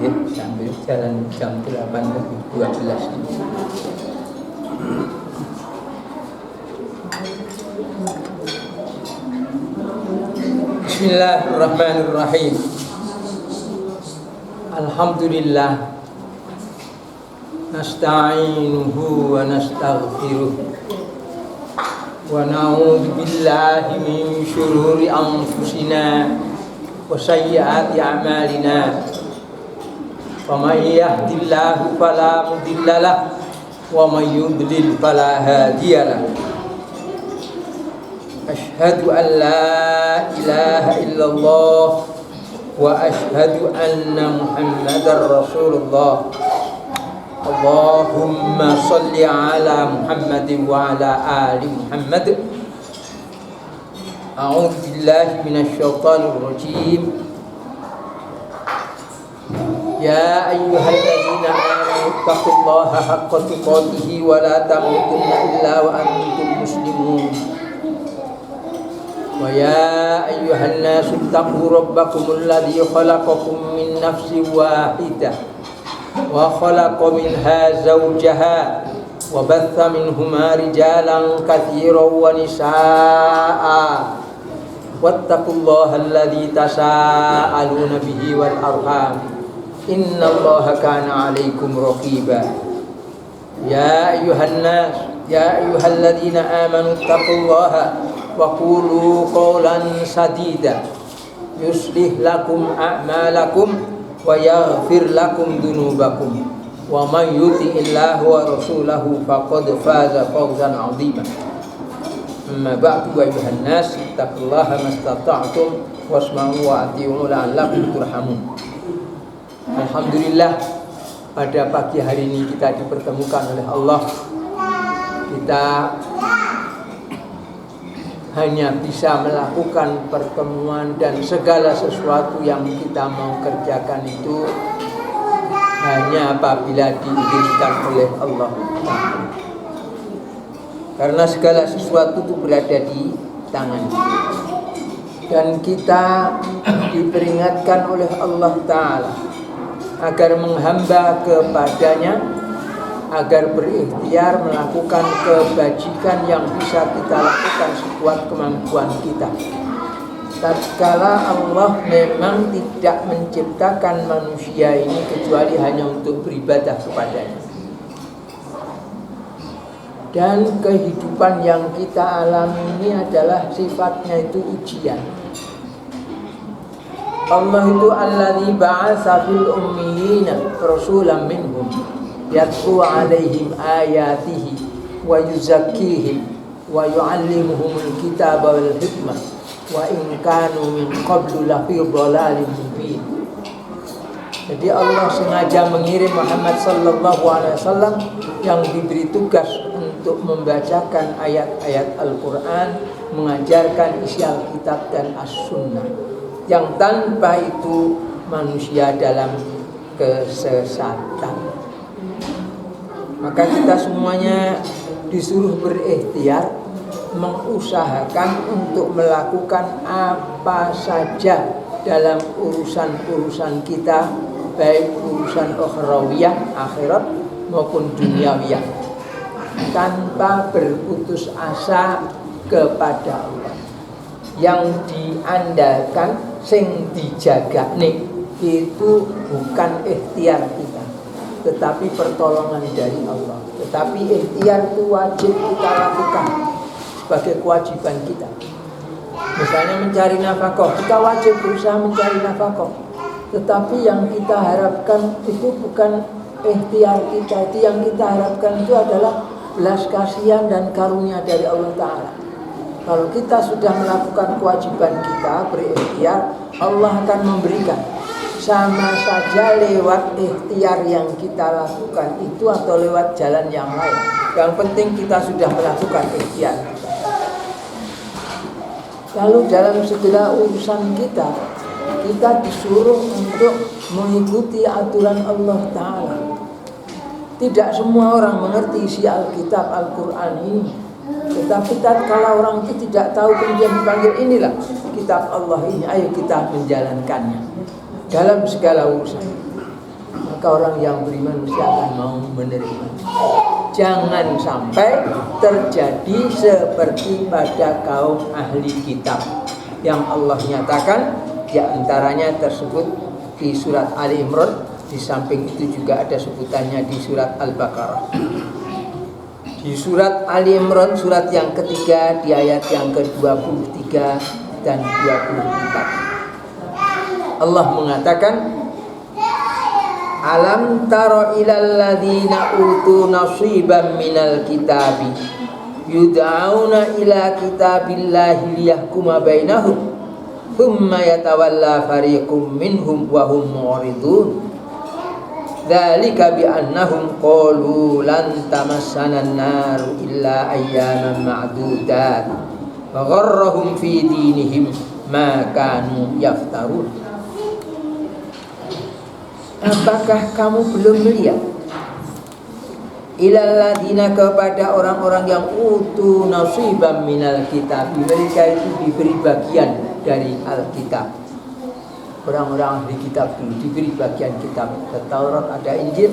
Ya, sambil jalan jam 8:12. Bismillahirrahmanirrahim. Alhamdulillah. Nasta'inuhu wa nastaghfiruh. Wa na'udzu billahi min syururi anfusina wa sayyiati a'malina. Faman yahdihillahu fala mudilla lahu wa man yudlil fala hadiya lahu. Asyhadu an la ilaha illallah wa asyhadu anna Muhammadar Rasulullah. Allahumma salli ala Muhammadin wa ala ali Muhammad. A'udzu billahi minasy syaithanir rajim. Ya ayyuhalladzina amanu taqullaha haqqa tuqatih wa la tamutunna illa wa antum muslimun. Wa ya ayyuhan nasu taqu rabbakumul ladzi khalaqakum min nafsin wahidah wa khalaqa minha zawjaha wa batha minhuma rijalan katsiran wa nisaa'a wattaqullaha alladzi tasaaluna bihi wal arham innallaha kana 'alaikum raqiba. Ya ayyuhan nas ya ayyuhalladzina amanu taqullaha wa qulu qawlan sadida yuslih lakum a'malakum wa yaghfir lakum dunubakum wa man yuti'illaha wa rasulahu faqad faza fawzan 'azima. Amma ba'du ayyuhan nas taqullaha mastata'tum wasma'u wa ati'u la'allakum turhamun. Alhamdulillah, pada pagi hari ini kita dipertemukan oleh Allah. Kita hanya bisa melakukan pertemuan dan segala sesuatu yang kita mau kerjakan itu hanya apabila diizinkan oleh Allah. Karena segala sesuatu itu berada di tangan dan kita diperingatkan oleh Allah Ta'ala agar menghamba kepadanya, agar berikhtiar melakukan kebajikan yang bisa kita lakukan sekuat kemampuan kita. Tatkala Allah memang tidak menciptakan manusia ini kecuali hanya untuk beribadah kepadanya. Dan kehidupan yang kita alami ini adalah sifatnya itu ujian. Allah itu alladzi ba'atsa fil ummiyina rasulan minhum yatlu 'alaihim ayatihi wa yuzakkihim wa yu'allimuhumul kitaba wal hikmah wa in kanu min qablu lafi dhalalin mubin. Jadi Allah sengaja mengirim Muhammad sallallahu alaihi wasallam yang diberi tugas untuk membacakan ayat-ayat Al-Qur'an, mengajarkan isi Alkitab dan As-Sunnah, yang tanpa itu manusia dalam kesesatan. Maka kita semuanya disuruh berikhtiar, mengusahakan untuk melakukan apa saja dalam urusan-urusan kita, baik urusan ukhrawiyah, akhirat maupun duniawiyah, tanpa berputus asa kepada Allah. Yang diandalkan, sing dijagane itu bukan ikhtiar kita, tetapi pertolongan dari Allah. Tetapi ikhtiar itu wajib kita lakukan sebagai kewajiban kita. Misalnya mencari nafkah, kita wajib berusaha mencari nafkah. Tetapi yang kita harapkan itu bukan ikhtiar kita, itu yang kita harapkan itu adalah belas kasihan dan karunia dari Allah Ta'ala. Kalau kita sudah melakukan kewajiban kita, berikhtiar, Allah akan memberikan. Sama saja lewat ikhtiar yang kita lakukan itu atau lewat jalan yang lain. Yang penting kita sudah melakukan ikhtiar. Lalu dalam segala urusan kita disuruh untuk mengikuti aturan Allah Ta'ala. Tidak semua orang mengerti isi Alkitab, Al-Quran ini. Tetapi tatkala orang itu tidak tahu, kemudian dipanggil, inilah kitab Allah ini, ayo kita menjalankannya dalam segala urusan. maka orang yang beriman mesti akan mau menerima. Jangan sampai terjadi seperti pada kaum ahli kitab yang Allah nyatakan, di antaranya tersebut di surat Ali Imran, di samping itu juga ada sebutannya di surat Al-Baqarah. Di surat Ali Imran, surat yang ketiga, di ayat yang ke-23 dan 24, Allah mengatakan, alam taro ilal ladzina utu nasiban minal kitabi yud'auna ila kitabillahi liyahkuma bainahum thumma yatawalla fariqum minhum wa hum mu'ridun dzalika bi annahum qalu lan tamassana an-naru illa ayyaman ma'dudat wa gharrahum fi dinihim ma kanu yaftarun. Apakah kamu belum melihat ilal ladina, kepada orang-orang yang utu nasiban minal kitab, mereka itu diberi bagian dari Alkitab. Orang-orang ahli kitab dulu diberi bagian kitab, ada Taurat, ada Injil.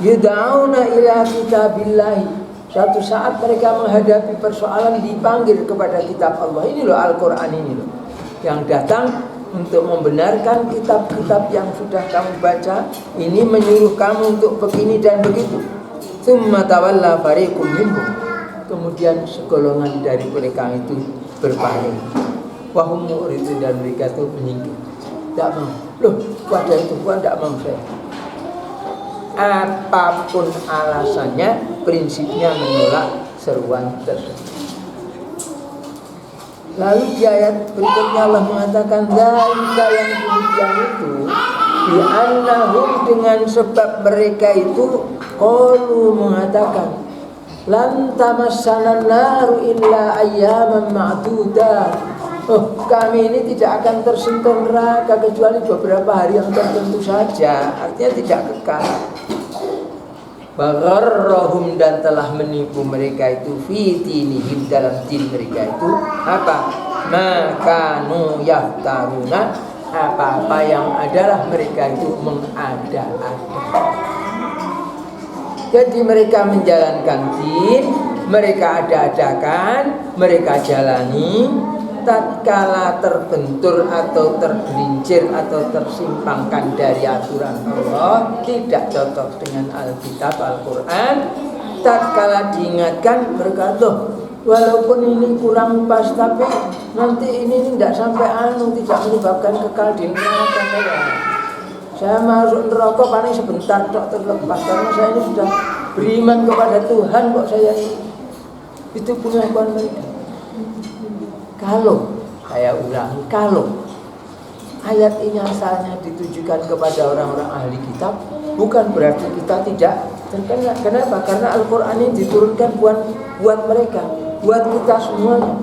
Yud'auna ila kitabillahi, suatu saat mereka menghadapi persoalan, dipanggil kepada kitab Allah. Ini loh Al-Quran ini loh, yang datang untuk membenarkan kitab-kitab yang sudah kamu baca. Ini menyuruh kamu untuk begini dan begitu. Tsumma tawalla fariqum minhum, kemudian segolongan dari mereka itu berpaling. Wa hum mu'ridun, dan mereka itu menyingkir, tidak mau. Loh, pada itu gua tidak mau saya. Apapun alasannya, prinsipnya menolak seruan tersebut. Lalu di ayat berikutnya Allah mengatakan, zalika, yang demikian itu, bi'annahum, dengan sebab mereka itu qalu, mengatakan, lan tamassana naru illa ayyaman ma'dudat. Oh, kami ini tidak akan tersentuh neraka kecuali beberapa hari yang tertentu saja, artinya tidak kekal. Bagharrahum, dan telah menipu mereka itu, fi dinihim, dalam din mereka itu, apa? Makanu yaftaruna, apa-apa yang adalah mereka itu mengada-ada. Jadi mereka menjalankan din, mereka ada-adakan, mereka jalani. Tatkala terbentur atau tergelincir atau tersimpangkan dari aturan Allah, tidak cocok dengan Alkitab, Al-Quran, tatkala diingatkan, mereka loh, walaupun ini kurang pas, tapi nanti ini tidak sampai tidak menyebabkan kekal di neraka. Saya masuk neraka paling sebentar tok terlepas, karena saya ini sudah beriman kepada Tuhan kok. Saya ini, itu pengakuan mereka. Kalau, saya ulangi, kalau ayat ini asalnya ditujukan kepada orang-orang ahli kitab, bukan berarti kita tidak terkena. Kenapa? Karena Al-Quran ini diturunkan buat mereka, buat kita semuanya.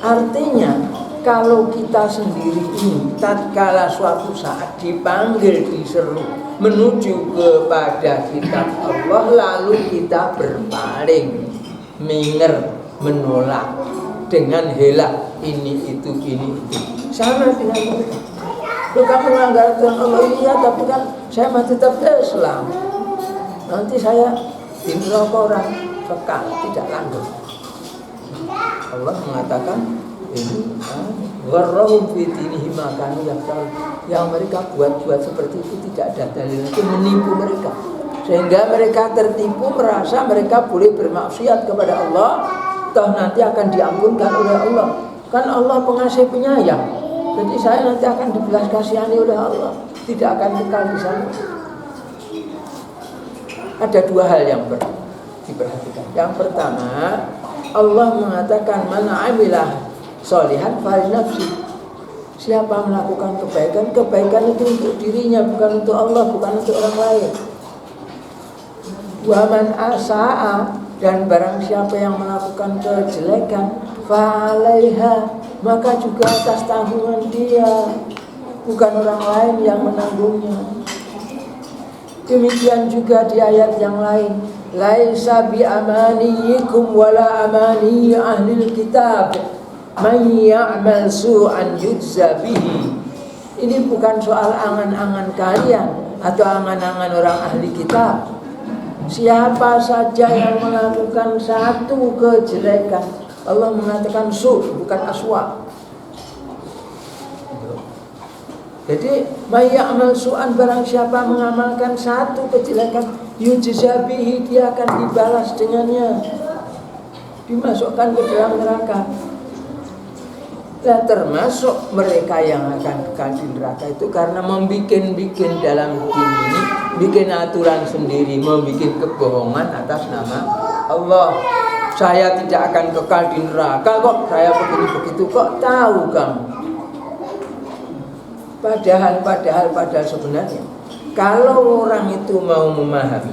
Artinya, kalau kita sendiri ini tatkala suatu saat dipanggil, diseru menuju kepada kitab Allah, lalu kita berpaling, minger, menolak dengan hela ini itu, sama dengan mereka. Kalau kamu melanggar aturan Allah, iya, tapi kan saya masih tetap Islam, nanti saya di neraka orang kekal, tidak langgeng. Allah mengatakan ini gharrahum fi dinihim ma kanu yaftarun, yang mereka buat seperti itu tidak ada dalil, itu menipu mereka, sehingga mereka tertipu, merasa mereka boleh bermaksiat kepada Allah, toh nanti akan diampunkan oleh Allah. Kan Allah pengasih penyayang, jadi saya nanti akan dibelas kasihani oleh Allah, tidak akan kekal di sana. Ada dua hal yang diperhatikan. Yang pertama, Allah mengatakan man amilah sholihan falinafsi. Siapa melakukan kebaikan, kebaikan itu untuk dirinya, bukan untuk Allah, bukan untuk orang lain. Wa man asaa, dan barang siapa yang melakukan kejelekan, fa'alaiha, maka juga atas tanggungan dia, bukan orang lain yang menanggungnya. Demikian juga di ayat yang lain, laisa bi amaniyikum wala amani ahlil kitab man ya'mal su'an yujza bihi. Ini bukan soal angan-angan kalian atau angan-angan orang ahli kitab. Siapa saja yang melakukan satu kejelekan, Allah mengatakan bukan aswa. Jadi may ya'mal su'an, barang siapa mengamalkan satu kejelekan, yujza bihi, dia akan dibalas dengannya, dimasukkan ke dalam neraka. Dan termasuk mereka yang akan kekal di neraka itu karena membikin dalam din ini, bikin aturan sendiri, membikin kebohongan atas nama Allah. Saya tidak akan kekal di neraka kok, saya begitu kok tahu kamu. Padahal sebenarnya kalau orang itu mau memahami,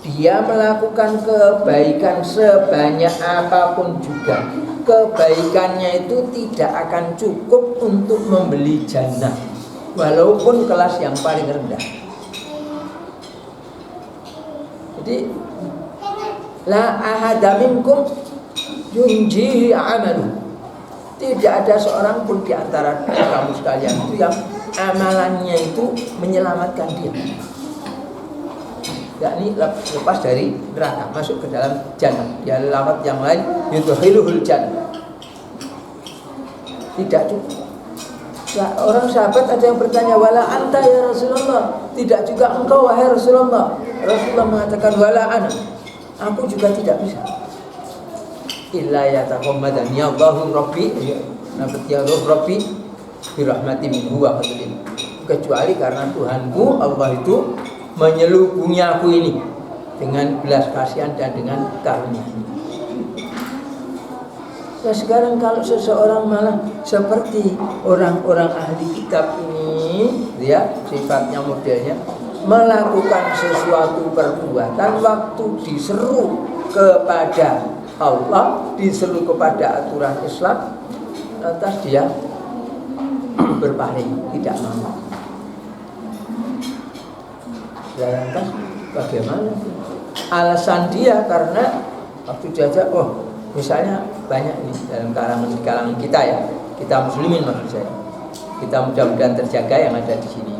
dia melakukan kebaikan sebanyak apapun juga, kebaikannya itu tidak akan cukup untuk membeli jannah, walaupun kelas yang paling rendah. Jadi la ahada minkum yunji amalu, tidak ada seorang pun di antara kamu sekalian itu yang amalannya itu menyelamatkan dia, yakni lepas dari neraka, masuk ke dalam jannah. Dia lewat yang lain, yudkhiluhul jannah. Tidak cukup. Orang sahabat ada yang bertanya, wala anta ya Rasulullah, tidak juga engkau wahai Rasulullah. Rasulullah mengatakan, wala ana, aku juga tidak bisa. Illa yataqammadani Allahu Rabbi, ya Rabbi birahmati minhu wa fadlin, kecuali karena Tuhanku Allah itu menyelubungi aku ini dengan belas kasihan dan dengan karunia. Nah sekarang kalau seseorang malah seperti orang-orang ahli kitab ini, ya sifatnya modelnya melakukan sesuatu perbuatan waktu diseru kepada Allah, diseru kepada aturan Islam, lantas dia berpaling, tidak mau. Lantas bagaimana? Alasan dia karena waktu diajak, misalnya banyak nih dalam kalangan kita ya, kita muslimin maksud saya, kita mudah-mudahan terjaga yang ada di sini.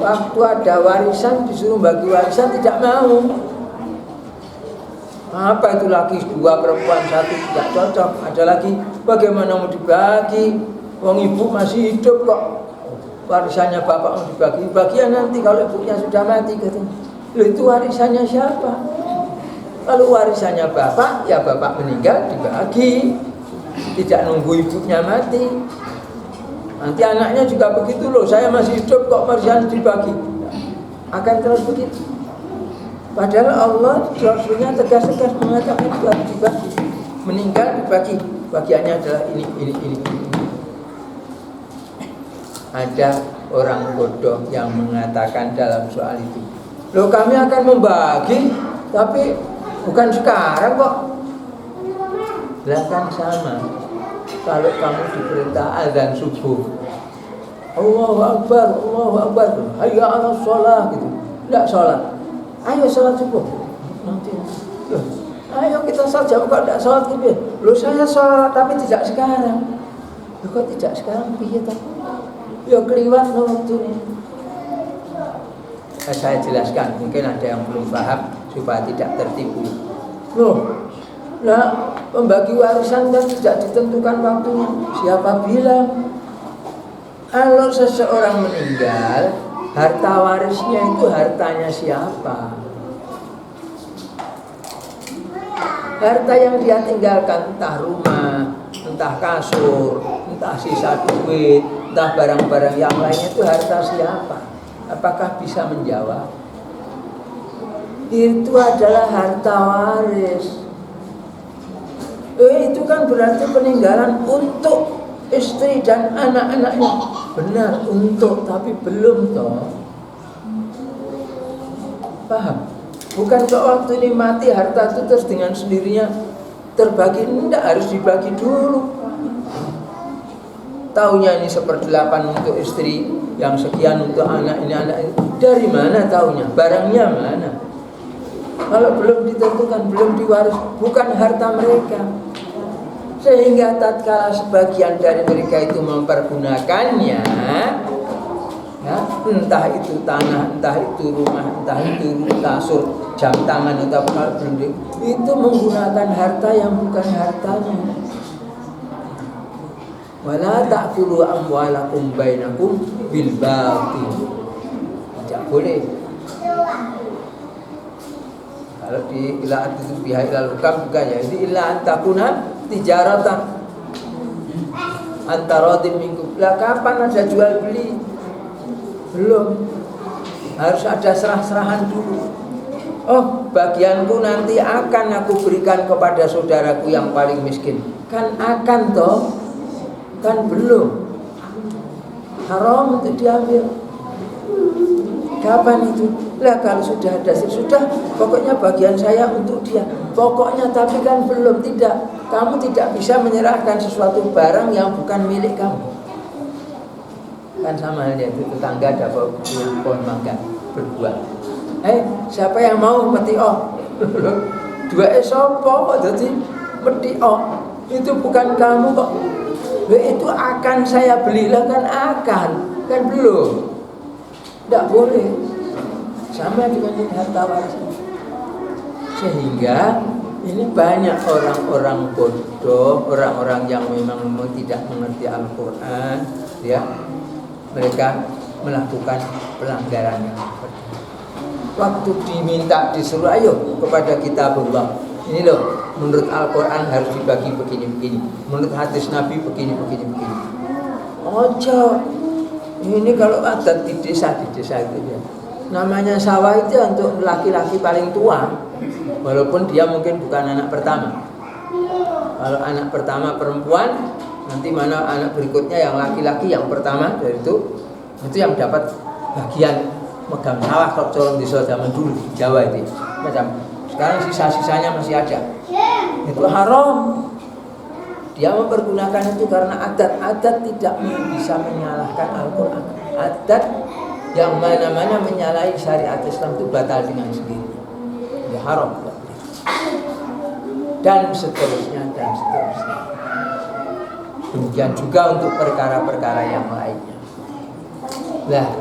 Waktu ada warisan disuruh bagi warisan tidak mau. Apa itu laki dua perempuan satu tidak cocok. Ada lagi bagaimana mau dibagi? Wong ibu masih hidup kok. Warisannya bapak mau dibagi, bagian nanti kalau ibunya sudah mati katanya. Loh itu warisannya siapa? Kalau warisannya bapak, ya bapak meninggal dibagi. Tidak nunggu ibunya mati. Nanti anaknya juga begitu loh, saya masih hidup kok warisan dibagi. Akan terus begitu. Padahal Allah Rasulnya tegas-tegas mengatakan dibagi. Meninggal dibagi. Bagiannya adalah ini. Ada orang bodoh yang mengatakan dalam soal itu, loh kami akan membagi, tapi bukan sekarang kok. Lah kan sama. Kalau kamu diperintah azan subuh, Allahu Akbar, hayya 'alas shalah gitu. Enggak sholat. Ayo sholat subuh. Nanti. Ayo kita sholat, kok enggak sholat gitu. Loh saya sholat tapi tidak sekarang. Loh kok tidak sekarang piye ta? Ya keliwat waktunya. Saya jelaskan, mungkin ada yang belum paham supaya tidak tertipu. Loh, nah pembagi warisan kan tidak ditentukan waktunya. Siapa bilang? Kalau seseorang meninggal, harta warisnya itu hartanya siapa? Harta yang dia tinggalkan, entah rumah, entah kasur, entah sisa duit, entah barang-barang yang lainnya, itu harta siapa? Apakah bisa menjawab? Itu adalah harta waris. Itu kan berarti peninggalan untuk istri dan anak-anaknya. Benar, untuk, tapi belum toh. Paham? Bukan kok waktu ini mati harta itu terus dengan sendirinya terbagi. Tidak, harus dibagi dulu. Taunya ini 1/8 untuk istri, yang sekian untuk anak ini. Dari mana taunya? Barangnya mana? Kalau belum ditentukan, belum diwaris, bukan harta mereka. Sehingga tatkala sebagian dari mereka itu mempergunakannya, entah itu tanah, entah itu rumah, entah itu kasur, jam tangan atau benda, itu menggunakan harta yang bukan hartanya. Wala ta'kulu amwalakum bainakum bil batil. Tidak boleh. Kalau di ila itu biha ilal hukam juga ya. Jadi illa antakuna tijaratan antara minkum. Lah kapan ada jual beli? Belum. Harus ada serah-serahan dulu. Oh, bagianku nanti akan aku berikan kepada saudaraku yang paling miskin. Kan akan toh? Kan belum. Haram untuk diambil. Kapan itu? Lah kalau sudah ada, sudah pokoknya bagian saya untuk dia. Pokoknya tapi kan belum, tidak. Kamu tidak bisa menyerahkan sesuatu barang yang bukan milik kamu. Kan sama halnya itu tetangga ada pohon mangga berbuah. Siapa yang mau meti oh? Dua sopo kok jadi meti oh? Itu bukan kamu kok. Itu akan saya belilah kan belum. Tidak boleh. Sama dengan harta warisan. Sehingga ini banyak orang-orang bodoh, orang-orang yang memang tidak mengerti Al-Quran, ya, mereka melakukan pelanggaran yang seperti itu. Waktu diminta disuruh ayo kepada kitabullah, ini loh, menurut Al-Quran harus dibagi begini-begini, menurut hadis Nabi begini-begini. Ojo, ini kalau adat di desa itu ya, namanya sawah itu untuk laki-laki paling tua, walaupun dia mungkin bukan anak pertama. Kalau anak pertama perempuan, nanti mana anak berikutnya yang laki-laki yang pertama dari itu yang dapat bagian megang sawah. Kalau colong desa zaman dulu di Jawa itu macam sekarang sisa-sisanya masih ada. Itu haram. Dia mempergunakan itu karena adat tidak bisa menyalahkan Al-Quran. Adat yang mana-mana menyalahi syariat Islam itu batal dengan sendiri. Ya haram. Dan seterusnya. Demikian juga untuk perkara-perkara yang lainnya. Lah,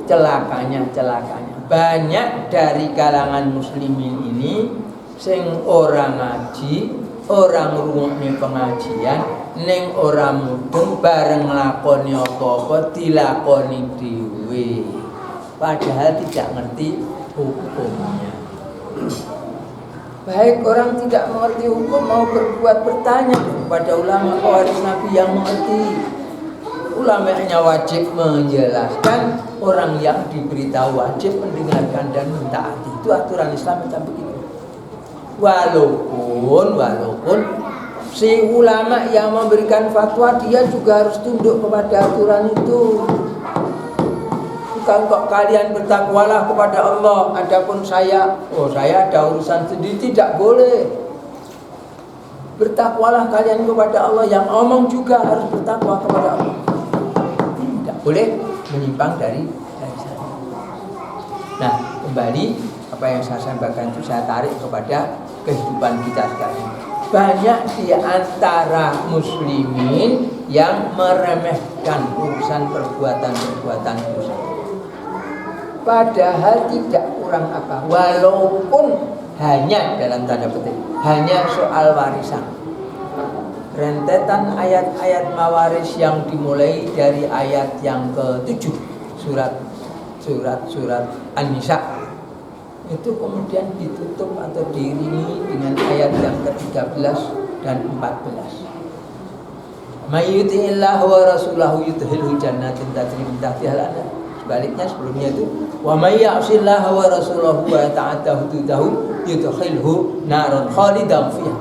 celakanya banyak dari kalangan muslimin ini sing orang ngaji, orang ngrungokne pengajian, ning ora mudeng bareng nglakoni apa-apa dilakoni dhewe. Padahal tidak ngerti hukumnya. Baik orang tidak mengerti hukum mau bertanya kepada ulama pewaris Nabi yang mengerti. Ulamanya wajib menjelaskan, orang yang diberitahu wajib mendengarkan dan mentaati. Itu aturan Islam macam begitu. Walaupun si ulama yang memberikan fatwa dia juga harus tunduk kepada aturan itu. Bukan kok kalian bertakwalah kepada Allah, adapun saya ada urusan sendiri, tidak boleh. Bertakwalah kalian kepada Allah, yang omong juga harus bertakwa kepada Allah. Tidak boleh menyimpang dari sana. Nah, kembali apa yang saya sampaikan itu saya tarik kepada kehidupan kita sekarang. Banyak di antara muslimin yang meremehkan urusan perbuatan dosa. Padahal tidak kurang apa, walaupun hanya dalam tanda petik, hanya soal warisan. Rentetan ayat-ayat mawaris yang dimulai dari ayat yang ke-7 surat An-Nisa itu kemudian ditutup atau diiringi dengan ayat yang ke-13 dan 14. May yuti'illahu wa rasulahu yudkhilhu jannatin tajri min tahtiha al-anhar. Sebaliknya sebelumnya itu wa may ya'sillaha wa rasulahu wa ta'adda hududahu yudkhilhu naran khalidan fiha.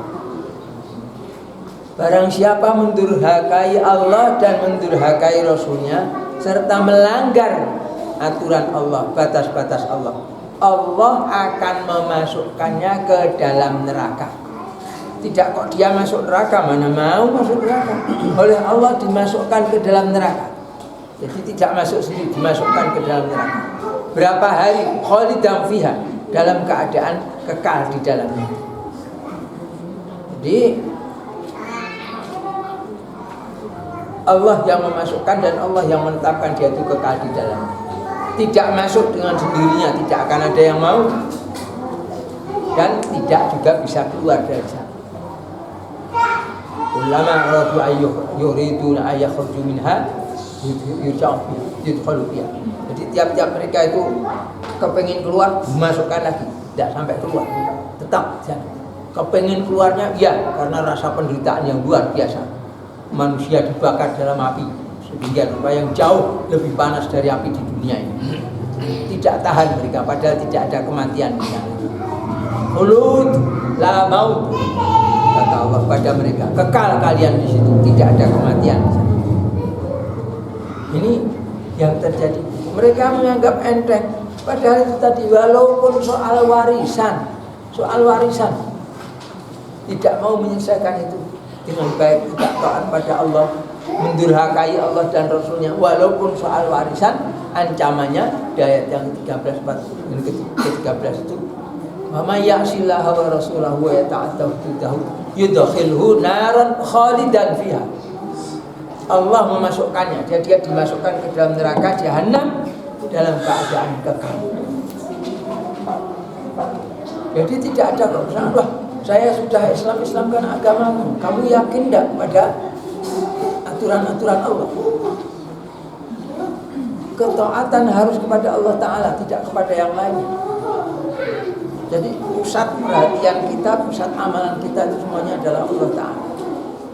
Barang siapa mendurhakai Allah dan mendurhakai Rasulnya serta melanggar aturan Allah, batas-batas Allah, Allah akan memasukkannya ke dalam neraka. Tidak kok dia masuk neraka, mana mau masuk neraka. Oleh Allah dimasukkan ke dalam neraka. Jadi tidak masuk sendiri, dimasukkan ke dalam neraka. Berapa hari? Khalidan fiha, dalam keadaan kekal di dalamnya. Jadi Allah yang memasukkan dan Allah yang menetapkan dia itu kekal di dalamnya. tidak masuk dengan sendirinya, tidak akan ada yang mau, dan tidak juga bisa keluar dari sana. Ulama radu yuriduna ayakhruju minha yudkhalu fiha. Jadi tiap-tiap mereka itu kepengin keluar, dimasukkan lagi, tidak sampai keluar, tetap sana. Kepengin keluarnya ya karena rasa penderitaan yang luar biasa. Manusia dibakar dalam api sehingga supaya yang jauh lebih panas dari api di dunia ini. Tidak tahan mereka, padahal tidak ada kematian di sana. Khulud la maut, kata Allah pada mereka, kekal kalian di situ, tidak ada kematian di sana. Ini yang terjadi. Mereka menganggap enteng, padahal itu tadi walaupun soal warisan tidak mau menyelesaikan itu dengan baik, tidak taat pada Allah, mendurhakai Allah dan Rasulnya. Walaupun soal warisan, ancamannya di ayat yang ke-13 itu, wa may ya'sillaha wa rasulahu wa yata'adda hududahu yudkhilhu naran khalidan fiha. Allah memasukkannya, dia dimasukkan ke dalam neraka jahanam dalam keadaan kekal. Jadi tidak ada kebesaran. Wah, saya sudah Islamkan agamamu, kamu yakin tidak pada aturan-aturan Allah? Ketaatan harus kepada Allah Ta'ala, tidak kepada yang lain. Jadi pusat perhatian kita, pusat amalan kita itu semuanya adalah Allah Ta'ala.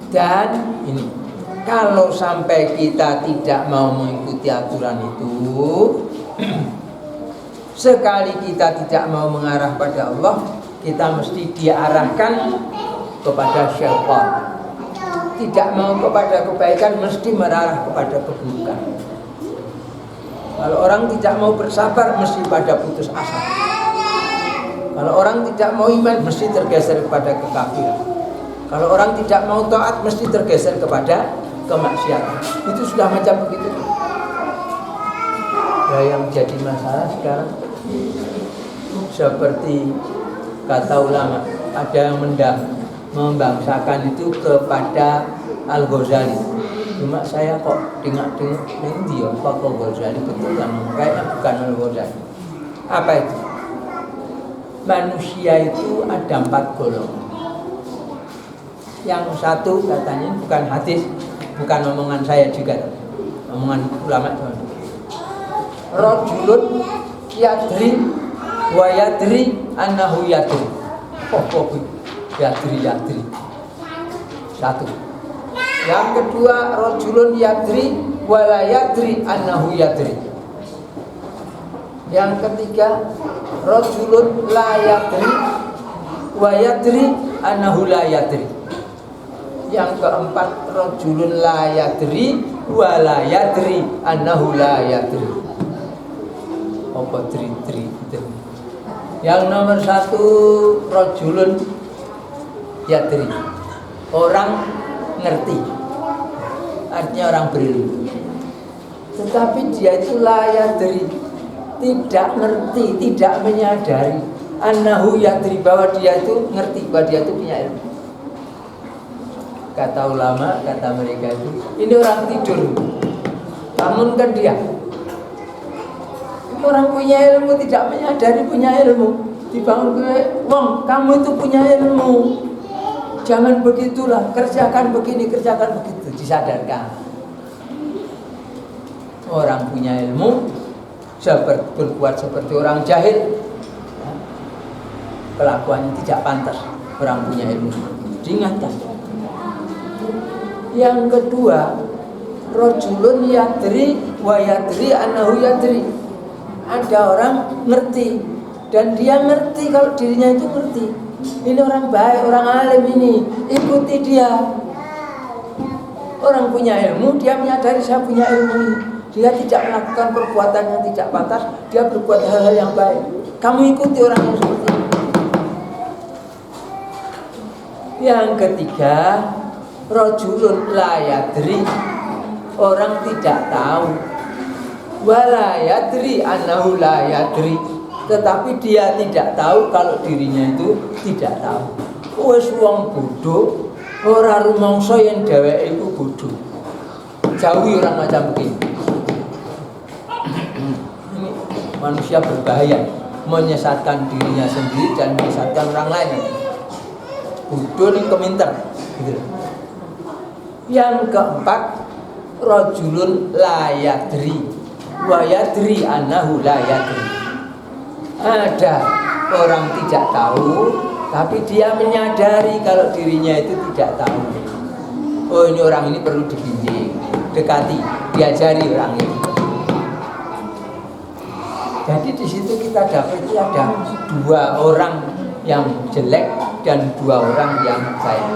Dan ini, kalau sampai kita tidak mau mengikuti aturan itu, sekali kita tidak mau mengarah pada Allah, kita mesti diarahkan kepada syaitan. Tidak mau kepada kebaikan, mesti mengarah kepada keburukan. Kalau orang tidak mau bersabar, mesti pada putus asa. Kalau orang tidak mau iman, mesti tergeser kepada kekafiran. Kalau orang tidak mau taat, mesti tergeser kepada kemaksiatan. Itu sudah macam begitu. Nah, yang jadi masalah sekarang, seperti kata ulama, ada yang membangsakan itu kepada Al-Ghazali. Cuma saya kok dengar-dengar dia Pak Al-Ghazali betul kan? Kayaknya bukan Al-Ghazali. Apa itu? Manusia itu ada 4 golongan. Yang satu katanya, bukan hadis, bukan omongan saya juga, omongan ulama. Rajulun yadri wa yadri annahu yadri. Yadri. Satu. Yang kedua, rajulun yadri wa la yadri annahu yadri. Yang ketiga, rajulun la yadri wa yadri annahu la yadri. Yang keempat, rajulun la yadri wa la yadri annahu la yadri. Apa tri itu? Yang nomor 1, rajulun yadri, orang ngerti, artinya orang berilmu. Tetapi dia itu la yadri, tidak ngerti, tidak menyadari annahu yadri, bahwa dia itu ngerti, bahwa dia itu punya ilmu. Kata ulama, kata mereka itu, ini orang tidur, bangunkan dia. Ini orang punya ilmu, tidak menyadari punya ilmu, dibangun ke, wong, kamu itu punya ilmu, jangan begitulah, kerjakan begini, kerjakan begitu, disadarkan. Orang punya ilmu berbuat seperti orang jahil, kelakuannya tidak pantas. Orang punya ilmu diingatkan. Yang kedua, rajulun yadri wa yadri annahu yadri. Ada orang ngerti, dan dia ngerti kalau dirinya itu ngerti. Ini orang baik, orang alim ini, ikuti dia. Orang punya ilmu, dia menyadari saya punya ilmu ini. Dia tidak melakukan perbuatan yang tidak pantas, dia berbuat hal-hal yang baik. Kamu ikuti orang yang seperti ini. Yang ketiga, rajulun la yadri, orang tidak tahu. Wa la yadri annahu la yadri, tetapi dia tidak tahu kalau dirinya itu tidak tahu. Wes wong bodoh, ora rumangsa yen dheweke iku bodoh. Jauhi orang macam begini. manusia berbahaya, menyesatkan dirinya sendiri dan menyesatkan orang lain. Bodoh nih keminter gitu. Yang keempat, rajulun la yadri wa yadri annahu la yadri. Ada orang tidak tahu tapi dia menyadari kalau dirinya itu tidak tahu. Oh, ini orang ini perlu dibimbing, dekati, diajari orang ini. Jadi di situ kita dapati ada dua orang yang jelek dan dua orang yang baik.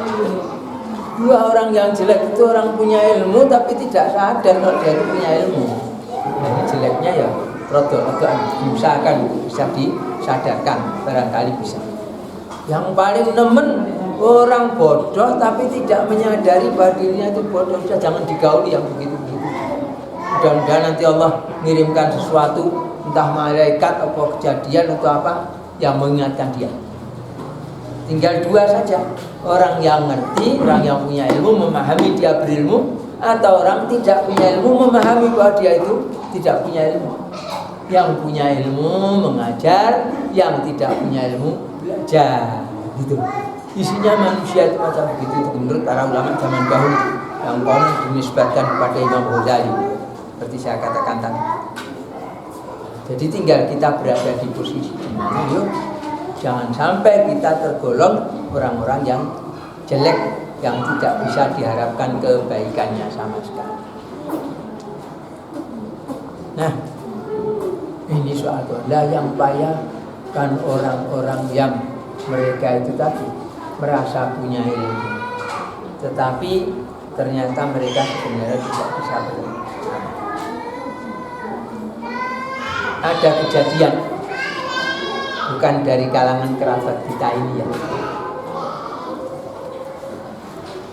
Dua orang yang jelek itu orang punya ilmu tapi tidak sadar kalau dia itu punya ilmu. Jadi jeleknya ya rodo-rodoan, diusahakan bisa disadarkan, barangkali bisa. Yang paling nemen orang bodoh tapi tidak menyadari bahwa dirinya itu bodoh, sudah jangan digauli yang begitu-begitu. Mudah-mudahan nanti Allah mengirimkan sesuatu, entah malaikat atau kejadian atau apa yang mengingatkan dia. Tinggal dua saja, orang yang ngerti, orang yang punya ilmu, memahami dia berilmu, atau orang tidak punya ilmu, memahami bahwa dia itu tidak punya ilmu. Yang punya ilmu mengajar, yang tidak punya ilmu belajar, gitu. Isinya manusia itu macam begitu, itu menurut para ulama zaman dahulu yang konon dinisbatkan kepada Imam Ghazali, seperti saya katakan tadi. Jadi tinggal kita berada di posisi di mana, yuk. Jangan sampai kita tergolong orang-orang yang jelek, yang tidak bisa diharapkan kebaikannya sama sekali. Nah, ini soal doa yang payah kan orang-orang yang mereka itu tadi merasa punya ilmu, tetapi ternyata mereka sebenarnya tidak bisa berilmu. Ada kejadian, bukan dari kalangan kerabat kita ini ya.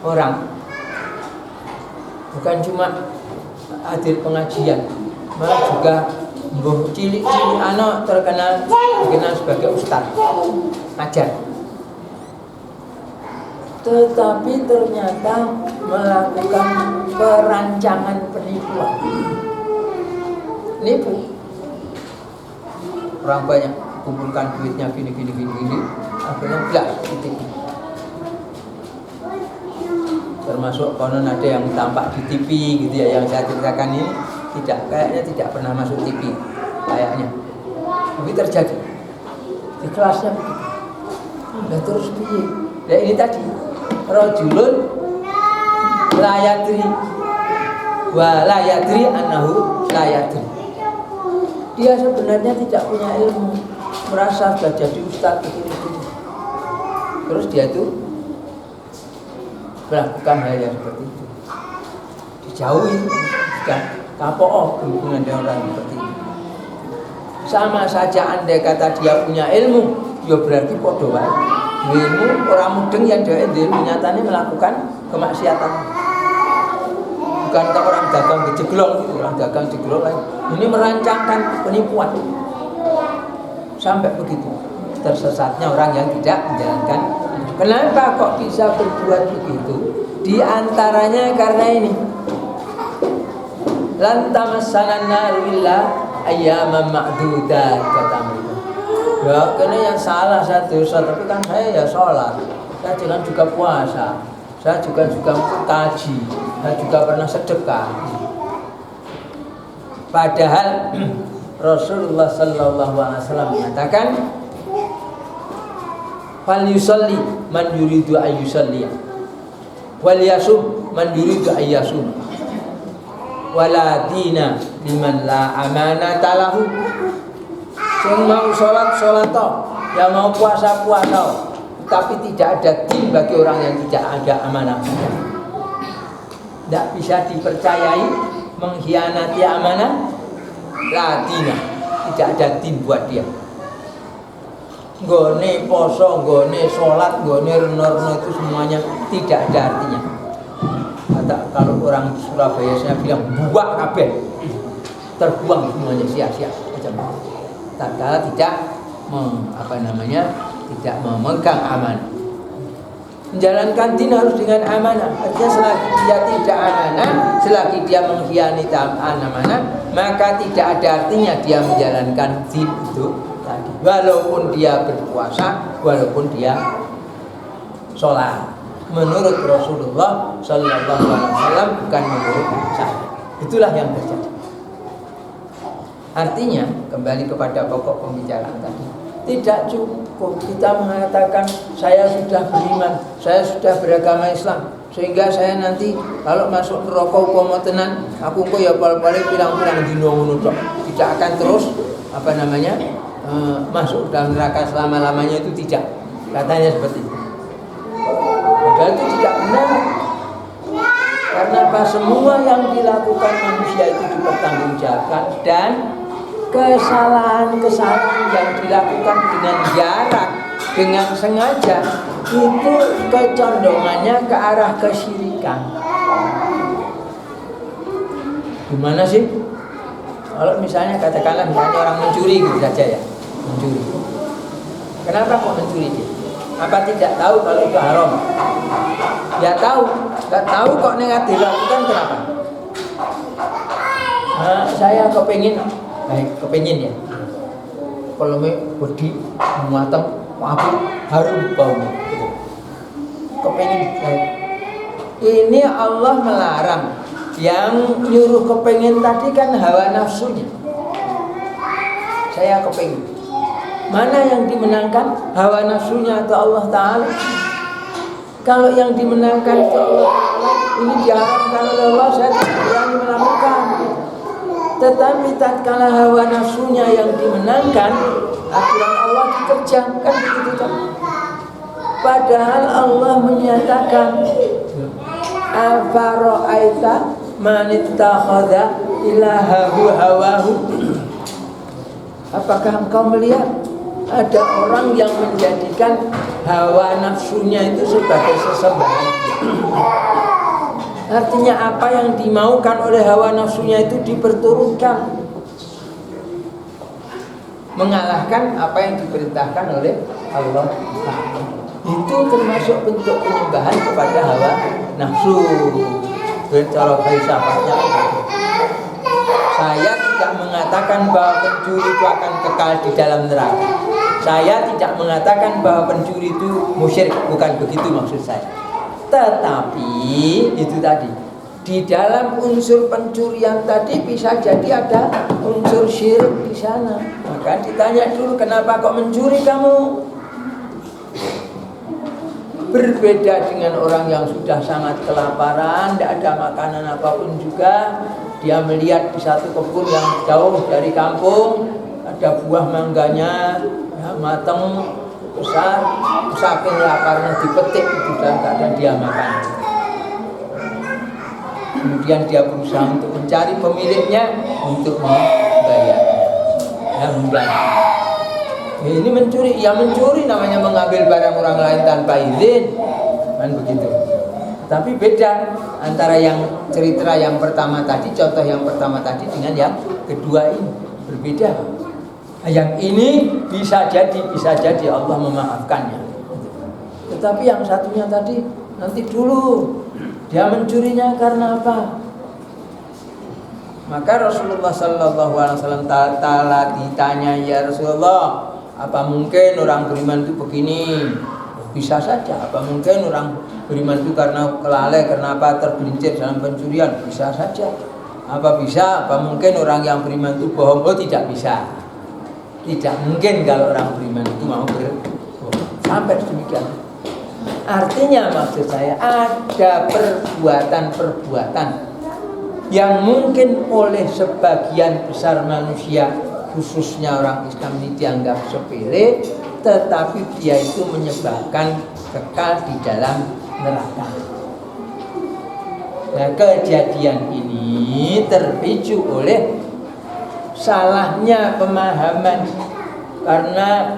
Orang bukan cuma hadir pengajian, malah juga mbuh cilik-cilik anak dikenal sebagai ustaz, ajar. Tetapi ternyata melakukan perancangan penipuan. Nipu. Orang banyak kumpulkan duitnya gini, akhirnya belas ditipu. Termasuk konon ada yang tampak di TV gitu ya, yang saya ceritakan ini kayaknya tidak pernah masuk TV kayaknya, tapi terjadi di kelasnya begitu. Dan terus piye? Nah ini tadi rajulun la yadri wa la yadri annahu la yadri. Dia sebenarnya tidak punya ilmu, merasa sudah jadi ustaz begini. Terus dia itu melakukan hal yang seperti itu. Dijauhi, sudah kapok hubungan dengan orang seperti itu. Sama saja andai kata dia punya ilmu, ya berarti podo wae. Ilmu orang mudeng yang dia ilmu nyatanya melakukan kemaksiatan. Bukan orang dagang gejeglong gitu, orang dagang jeglong lain. Ini merancangkan penipuan. Sampai begitu tersesatnya orang yang tidak menjalankan. Kenapa kok bisa berbuat begitu? Di antaranya karena ini. Lan tamassanan naru illa ayyaman ma'dudat, kata mereka. Ya, karena yang salah saya dosa, tapi kan saya ya sholat, saya jangan juga puasa, saya juga kaji, saya juga pernah sedekah. Padahal Rasulullah Sallallahu Alaihi Wasallam mengatakan, fal yusalli man yuridu ayyusalli, wal yasum man yuridu ayyasum, wala dina liman la amanata lahu. Sing mau sholat yang mau puasa, tapi tidak ada din bagi orang yang tidak ada amanah. Tidak bisa dipercayai, mengkhianati amanah, la dina, tidak ada din buat dia. Gone poso, gone sholat, gone reno itu semuanya tidak ada artinya. Kalau orang di Surabaya saya bilang buang kabeh, terbuang semuanya, sia-sia macam itu. Tatkala tidak tidak memegang amanah. Menjalankan din harus dengan amanah. Artinya selagi dia tidak amanah, selagi dia mengkhianati amanah, maka tidak ada artinya dia menjalankan din itu tadi. Walaupun dia berpuasa, walaupun dia sholat. Menurut Rasulullah Sallallahu Alaihi Wasallam, bukan menurut saya. Itulah yang terjadi. Artinya kembali kepada pokok pembicaraan tadi, tidak cukup kita mengatakan saya sudah beriman, saya sudah beragama Islam, sehingga saya nanti kalau masuk neraka umpama tenan aku kok ya balik pirang-pirang dino ngono tok, tidak akan terus masuk dalam neraka selama-lamanya, itu tidak, katanya seperti itu. Padahal itu tidak benar. Karena apa? Semua yang dilakukan manusia itu dipertanggungjawabkan, dan kesalahan-kesalahan yang dilakukan dengan jarak, dengan sengaja, itu kecondongannya ke arah kesyirikan. Gimana sih? Kalau misalnya katakanlah orang mencuri gitu saja ya, mencuri. Kenapa kok mencuri dia? Apa tidak tahu kalau itu haram? Ya tahu, nggak tahu kok negatif dilakukan, kenapa? Nah, saya kepengin ya. Kalau wedi matang, api harum baunya. Kepengin. Ini Allah melarang. Yang nyuruh kepengin tadi kan hawa nafsunya. Saya kepengin. Mana yang dimenangkan? Hawa nafsunya atau Allah Ta'ala? Kalau yang dimenangkan itu Allah Ta'ala, ini diharamkan oleh Allah, saya tidak berani melakukan. Tetapi tatkala hawa nafsunya yang dimenangkan, aturan Allah dikerjakan, begitu kan? Padahal Allah menyatakan, afara'aita man ittakhadha ilahahu hawahu. Apakah engkau melihat ada orang yang menjadikan hawa nafsunya itu sebagai sesembahan? Artinya apa yang dimaukan oleh hawa nafsunya itu diperturutkan, mengalahkan apa yang diperintahkan oleh Allah. Itu termasuk bentuk penyembahan kepada hawa nafsu. Cara filsafatnya, saya tidak mengatakan bahwa pencuri itu akan kekal di dalam neraka. Saya tidak mengatakan bahwa pencuri itu musyrik, bukan begitu maksud saya. Tetapi itu tadi, di dalam unsur pencurian tadi bisa jadi ada unsur syirik di sana. Maka ditanya dulu, kenapa kok mencuri kamu? Berbeda dengan orang yang sudah sangat kelaparan, tidak ada makanan apapun juga. Dia melihat di satu kebun yang jauh dari kampung, ada buah mangganya, ya, matang, besar, saking laparnya dipetik itu dan keadaan dia makan. Kemudian dia berusaha untuk mencari pemiliknya untuk membayar. Ya, membayar. Ini mencuri, ya mencuri namanya mengambil barang orang lain tanpa izin, kan begitu. Tapi beda antara yang cerita yang pertama tadi, contoh yang pertama tadi dengan yang kedua ini, berbeda. Yang ini bisa jadi Allah memaafkannya. Tetapi yang satunya tadi, nanti dulu dia mencurinya karena apa? Maka Rasulullah Sallallahu Alaihi Wasallam ditanya, ya Rasulullah, apa mungkin orang beriman itu begini? Bisa saja. Apa mungkin orang beriman itu karena kelalai, karena apa tergelincir dalam pencurian? Bisa saja. Apa bisa? Apa mungkin orang yang beriman itu bohong? Oh, tidak bisa. Tidak mungkin kalau orang beriman itu mau berbohong. Sampai demikian. Artinya maksud saya ada perbuatan-perbuatan yang mungkin oleh sebagian besar manusia, khususnya orang Islam ini dianggap sepele, tetapi dia itu menyebabkan kekal di dalam neraka. Nah, kejadian ini terpicu oleh salahnya pemahaman, karena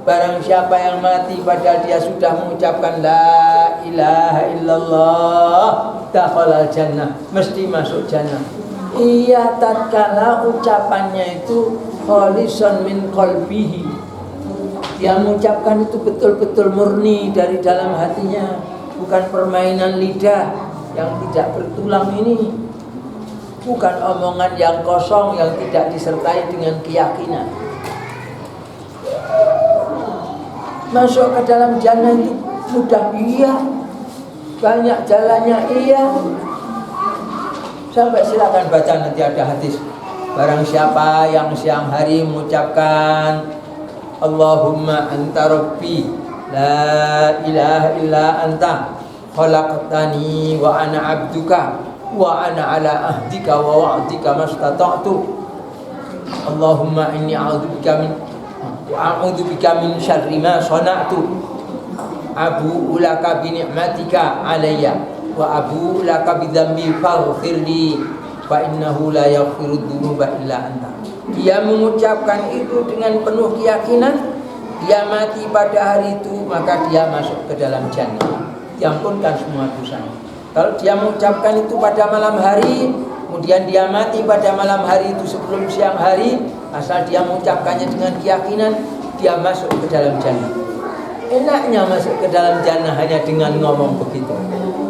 barang siapa yang mati padahal dia sudah mengucapkan la ilaha illallah dakhalal jannah, mesti masuk jannah. Iya, tatkala ucapannya itu khalisan min qalbihi, Dia mengucapkan itu betul-betul murni dari dalam hatinya, bukan permainan lidah yang tidak bertulang ini, bukan omongan yang kosong yang tidak disertai dengan keyakinan. Masuk ke dalam jannah itu mudah, iya. Banyak jalannya, iya. Sampai silakan baca, nanti ada hadis. Barang siapa yang siang hari mengucapkan Allahumma anta rabbi la ilaha illa anta khalaqtani wa ana abduka wa ana ala ahdika wa wa'dika mastata'tu Allahumma inni a'udzubika min syarri ma sana'tu abu'u laka bi ni'matika alayya wa abu'u laka bi dzambi faghfirli fa innahu la yaghfiru dzunuba illa anta. Dia mengucapkan itu dengan penuh keyakinan, dia mati pada hari itu, maka dia masuk ke dalam jannah, diampunkan semua dosanya. Kalau dia mengucapkan itu pada malam hari, kemudian dia mati pada malam hari itu sebelum siang hari, asal dia mengucapkannya dengan keyakinan, dia masuk ke dalam jannah. Enaknya masuk ke dalam jannah hanya dengan ngomong begitu,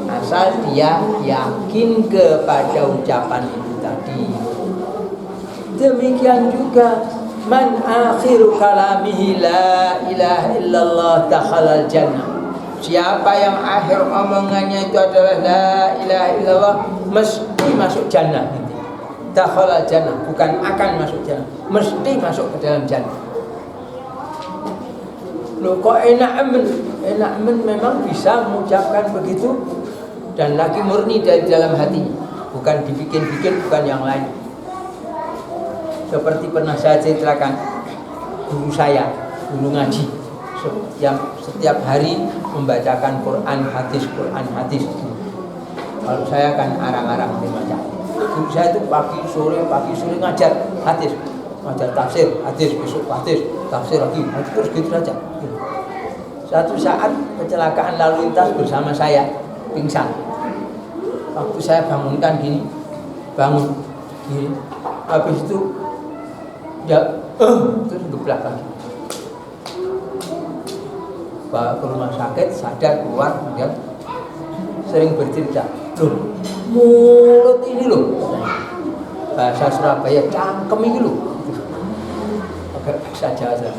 asal dia yakin kepada ucapan itu tadi. Demikian juga man akhiru kalamihi la ilaha illallah dakhalal jannah. Siapa yang akhir omongannya itu adalah la ilaha illallah, mesti masuk jannah. Dakhalal jannah, bukan akan masuk jannah, mesti masuk ke dalam jannah. Loh kok enak memang bisa mengucapkan begitu, dan lagi murni dari dalam hatinya, bukan dibikin-bikin, bukan yang lain. Seperti pernah saya ceritakan, guru saya, guru ngaji, setiap hari membacakan Quran hadis. Kalau saya kan arang-arang membaca. Guru saya itu pagi sore ngajar hadis, ngajar tafsir hadis, besok hadis, tafsir lagi, terus gitu saja. Suatu saat kecelakaan lalu lintas bersama saya, pingsan. Waktu saya bangunkan gini, habis itu ya terus geblak lagi, bawa ke rumah sakit, sadar, keluar, kemudian sering bercerita, loh mulut ini loh, bahasa Surabaya, cangkem ini loh, agak bahasa Jawa.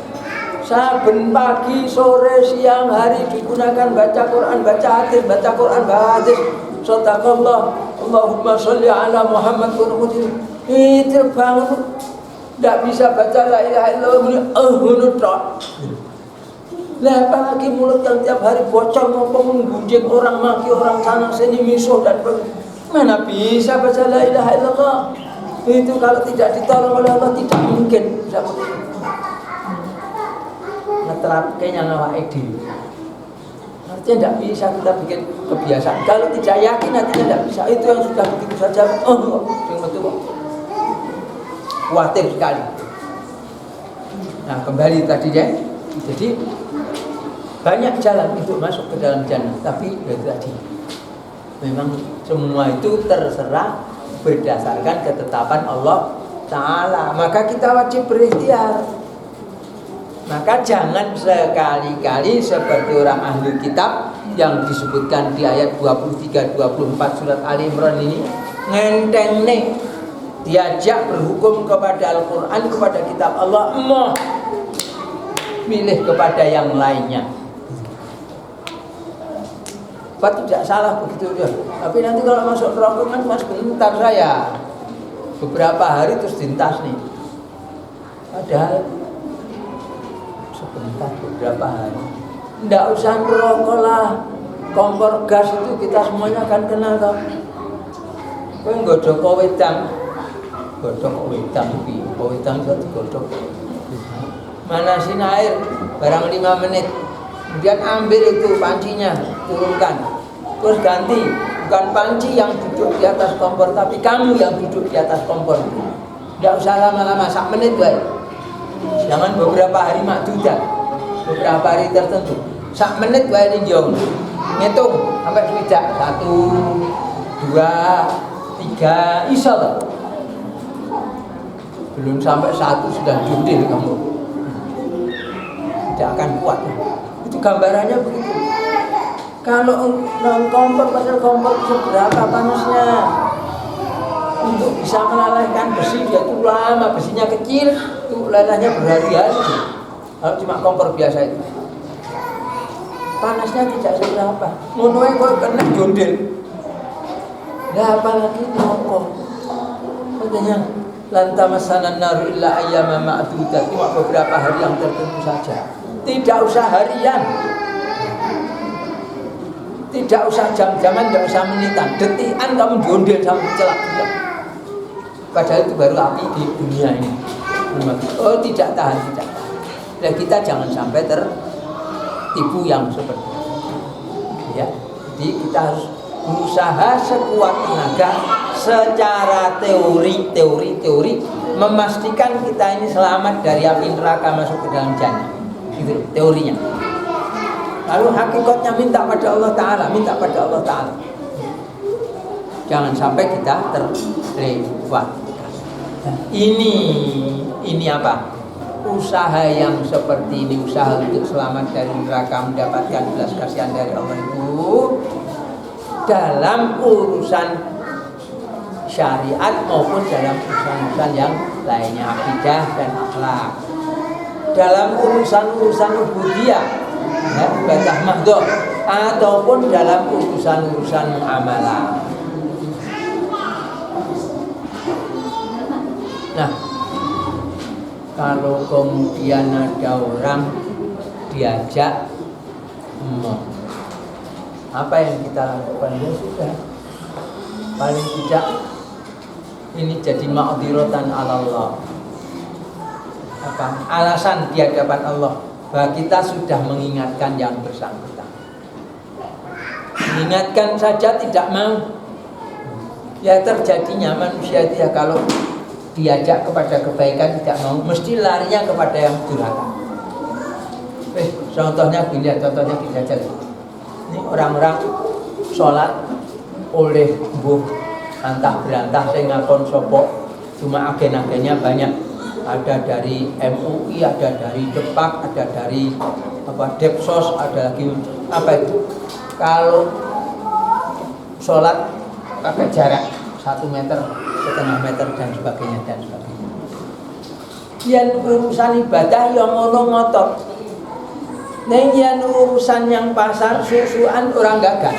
Saben pagi, sore, siang, hari digunakan baca Quran, baca hadis, baca Quran, baca hadis. Shadaqallah, Allahumma sholli ala Muhammad wa sallim. Itu bangun. Tidak bisa baca la ilaha illallah, lah apalagi mulut yang tiap hari bocor ngomong, menggunjing orang, maki orang sana sini, misuh dan mana bisa baca la ilaha illallah. Itu kalau tidak ditolong oleh Allah tidak mungkin bisa ngeterapkannya nawa edi. Artinya tidak bisa kita bikin kebiasaan. Kalau tidak yakin artinya tidak bisa. Itu yang sudah begitu saja. Yang betul. Khawatir sekali. Nah kembali tadi ya, jadi banyak jalan untuk masuk ke dalam jannah, tapi ya tadi memang semua itu terserah berdasarkan ketetapan Allah Ta'ala. Maka kita wajib berikhtiar. Maka jangan sekali-kali seperti orang ahli kitab yang disebutkan di ayat 23-24 surat Ali Imran ini, ngenteng nih diajak berhukum kepada Al-Quran, kepada kitab Allah, mau milih kepada yang lainnya. Apa tidak salah begitu ya. Tapi nanti kalau masuk neraka kan mas bentar saya beberapa hari terus dintas nih. Padahal sebentar beberapa hari. Tidak usah neraka lah. Kompor gas itu kita semuanya akan kenal kok. Kowe nggodhog wedang. Godhog wedang iki, wedang itu digodhog. Manasin air barang 5 menit. Kemudian ambil itu pancinya, turunkan. Terus ganti, bukan panci yang duduk di atas kompor, tapi kamu yang duduk di atas kompor. Tidak usah lama-lama, 1 menit baik. Jangan beberapa hari makdudan, beberapa hari tertentu. 1 menit baik jauh. Ngitung sampai sudah 1, 2, 3, insya belum sampai 1 sudah jundil kamu. tidak akan kuat. Itu gambarannya begitu. Kalau kompor, padahal kompor seberapa panasnya untuk bisa melalaikan besi, dia itu lama, besinya kecil, itu lelahnya berhari-hari. Kalau cuma kompor biasa itu panasnya tidak seberapa. Ngono kok kena jondel. Lah apalagi rokok. Makanya lantamasanan nar illa ayyama ma'dudat, cuma beberapa hari yang tertentu saja. Tidak usah harian. Tidak usah jam-jaman, tidak usah menitan. Detikan kamu jondel sampai celak. Padahal itu baru api di dunia ini. Oh tidak tahan, tidak tahan. Dan kita jangan sampai tertipu yang seperti itu. Ya, jadi kita harus berusaha sekuat tenaga secara teori memastikan kita ini selamat dari api neraka masuk ke dalam jannah. Itu teorinya. Lalu hakikatnya minta pada Allah Ta'ala, minta pada Allah Ta'ala. Jangan sampai kita terlewat. Ini apa? Usaha yang seperti ini, usaha untuk selamat dari neraka, mendapatkan belas kasihan dari Allah itu dalam urusan syariat maupun dalam urusan-urusan yang lainnya, akidah dan akhlak. Dalam urusan-urusan ubudiyah, ya, ibadah mahdhah, ataupun dalam urusan-urusan muamalah. Nah, kalau kemudian ada orang diajak apa yang kita lakukan? Ya sudah, paling tidak ini jadi ma'dziratan 'ala Allah. Apa? Alasan di hadapan Allah bahwa kita sudah mengingatkan yang bersangkutan. Mengingatkan saja tidak mau. Ya terjadinya manusia itu ya kalau diajak kepada kebaikan tidak mau, mesti larinya kepada yang durhaka. Contohnya gini, contohnya gini aja. Ini orang-orang sholat oleh antah berantah saya ngakon sopo, cuma agen-agennya banyak. Ada dari MUI, ada dari Depak, ada dari Depsos, ada lagi apa itu? Kalau sholat pakai jarak 1 meter, setengah meter dan sebagainya dan sebagainya. Yang urusan ibadah yang ngono ngotot. Neng yang urusan yang pasar susuan orang gagal.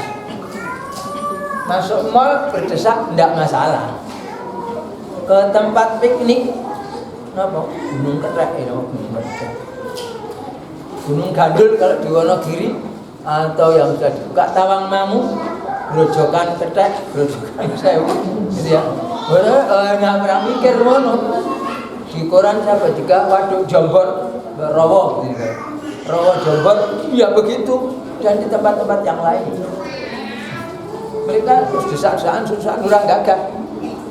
Masuk mall berdesak tidak masalah. Ke tempat piknik, apa? Gunung Ketrek, Gunung Gandul kalau di Wonogiri, atau yang sudah dibuka Tawangmangu, Grojogan Ketrek, Grojogan Sewu, gitu ya. Nggak pernah mikir ngono. Di koran siapa juga Waduk Jombor, Rowo, gitu. Rowo Jombor, ya begitu. Dan di tempat-tempat yang lain. Mereka terus desak-desakan, susah kurang gagah.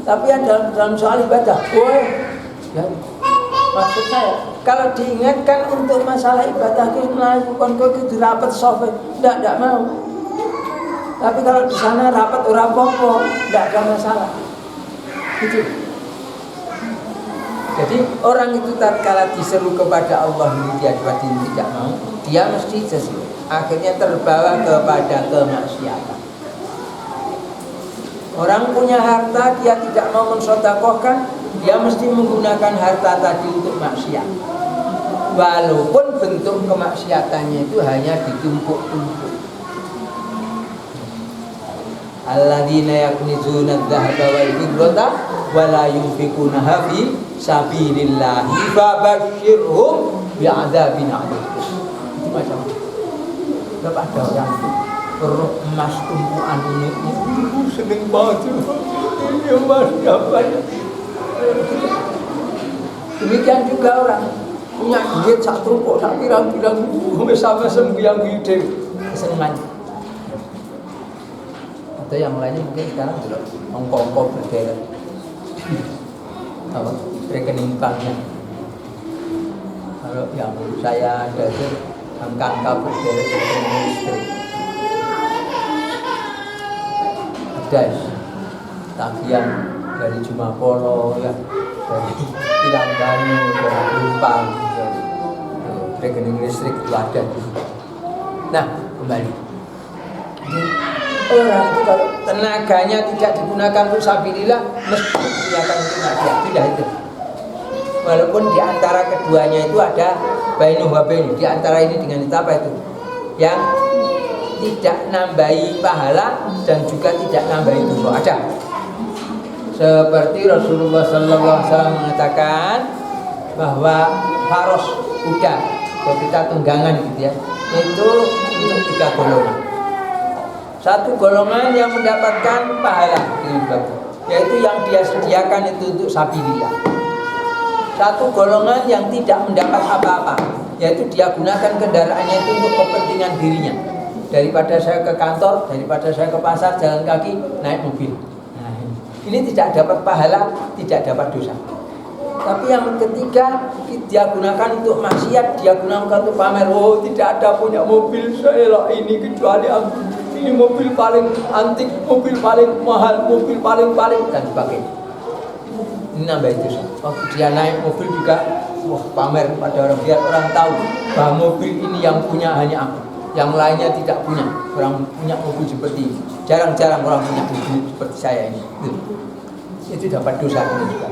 Tapi ada dalam soal ibadah, ya, maksud saya, kalau diingatkan untuk masalah ibadah kita melakukan itu rapat sofa, tidak mau. Tapi kalau di sana rapat orang popo, tidak ada masalah. Gitu. Jadi orang itu tatkala diseru kepada Allah dia tidak mau, dia mesti sesuai. Akhirnya terbawa kepada kemaksiatan. Orang punya harta, dia tidak mau mensedekahkan, dia mesti menggunakan harta tadi untuk maksiat. Walaupun bentuk kemaksiatannya itu hanya ditumpuk-tumpuk. Alladzina yaknizuna adh-dhahaba wal fiddata wa la yunfiqunaha fi sabilillah fabashshirhum bi'adzabin 'alim. Itu macam berapa ada orang perut emas tumpuan ini seneng banget ini emas dapat. Demikian juga orang punya duit sak trumpuk sak pirang-pirang sama sembiang gede kesenangan. Atau yang lainnya mungkin sekarang juga ongkong-ongkong berderet apa rekening banknya. Kalau yang saya ada itu angka-angka berderet rekening listrik. Ada tagihan dari Jumapolo ya, dari Pilangganu, dari Lumpang, rekening listrik itu ada. Nah, kembali. Orang itu kalau tenaganya tidak digunakan untuk sabilillah, mesti digunakan untuk maksiat. Tidak itu. Walaupun di antara keduanya itu ada bainu wa bainu, di antara ini dengan itu apa itu? Yang tidak nambahi pahala dan juga tidak nambahi dosa. Ada. Seperti Rasulullah SAW mengatakan bahwa faros kuda, kalau kita tunggangan gitu ya, itu untuk 3 golongan. Satu golongan yang mendapatkan pahala, yaitu yang dia sediakan itu untuk sabilillah. Satu golongan yang tidak mendapat apa-apa, yaitu dia gunakan kendaraannya itu untuk kepentingan dirinya. Daripada saya ke kantor, daripada saya ke pasar, jalan kaki, naik mobil. Nah, ini tidak dapat pahala, tidak dapat dosa. Tapi yang ketiga, dia gunakan untuk maksiat, dia gunakan untuk pamer. Oh, tidak ada punya mobil saya lah ini kecuali aku. Ini mobil paling antik, mobil paling mahal, mobil paling dan sebagainya. Ini nambah itu. Waktu dia naik mobil juga, wah, pamer pada orang, biar orang tahu bahwa mobil ini yang punya hanya aku, yang lainnya tidak punya. Orang punya mobil seperti ini, jarang-jarang orang punya mobil seperti saya ini. Itu dapat dosa ini juga.